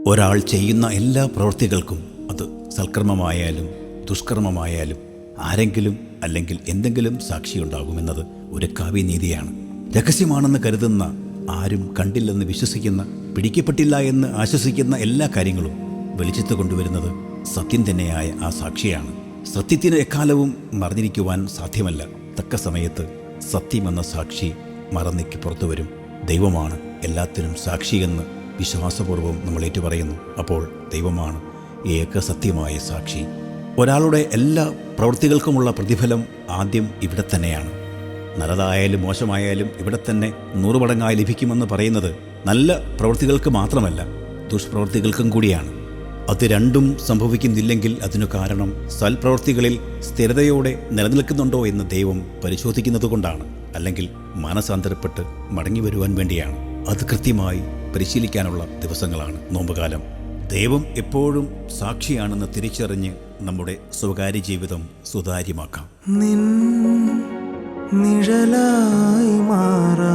ഒരാൾ ചെയ്യുന്ന എല്ലാ പ്രവൃത്തികൾക്കും, അത് സൽക്കർമ്മമായാലും ദുഷ്കർമ്മമായാലും, ആരെങ്കിലും അല്ലെങ്കിൽ എന്തെങ്കിലും സാക്ഷിയുണ്ടാകുമെന്നത് ഒരു കാവ്യനീതിയാണ്. രഹസ്യമാണെന്ന് കരുതുന്ന, ആരും കണ്ടില്ലെന്ന് വിശ്വസിക്കുന്ന, പിടിക്കപ്പെട്ടില്ല എന്ന് ആശ്വസിക്കുന്ന എല്ലാ കാര്യങ്ങളും വെളിച്ചത്ത് കൊണ്ടുവരുന്നത് സത്യം തന്നെയായ ആ സാക്ഷിയാണ്. സത്യത്തിന് എക്കാലവും മറഞ്ഞിരിക്കുവാൻ സാധ്യമല്ല. തക്ക സമയത്ത് സത്യമെന്ന സാക്ഷി മറന്നിക്ക് പുറത്തു വരും. ദൈവമാണ് എല്ലാത്തിനും സാക്ഷിയെന്ന് വിശ്വാസപൂർവ്വം നമ്മൾ ഏറ്റുപറയുന്നു. അപ്പോൾ ദൈവമാണ് ഏക സത്യമായ സാക്ഷി. ഒരാളുടെ എല്ലാ പ്രവൃത്തികൾക്കുമുള്ള പ്രതിഫലം ആദ്യം ഇവിടെ തന്നെയാണ്. നല്ലതായാലും മോശമായാലും ഇവിടെ തന്നെ 100 മടങ്ങായി ലഭിക്കുമെന്ന് പറയുന്നത് നല്ല പ്രവൃത്തികൾക്ക് മാത്രമല്ല, ദുഷ്പ്രവൃത്തികൾക്കും കൂടിയാണ്. അത് രണ്ടും സംഭവിക്കുന്നില്ലെങ്കിൽ അതിനു കാരണം സൽപ്രവൃത്തികളിൽ സ്ഥിരതയോടെ നിലനിൽക്കുന്നുണ്ടോ എന്ന് ദൈവം പരിശോധിക്കുന്നതുകൊണ്ടാണ്. അല്ലെങ്കിൽ മാനസാന്തരപ്പെട്ട് മടങ്ങി വരുവാൻ വേണ്ടിയാണ്. അത് കൃത്യമായി പരിശീലിക്കാനുള്ള ദിവസങ്ങളാണ് നോമ്പുകാലം. ദൈവം എപ്പോഴും സാക്ഷിയാണെന്ന് തിരിച്ചറിഞ്ഞ് നമ്മുടെ സ്വകാര്യ ജീവിതം സുതാര്യമാക്കാം. നിഴലായി മാറാ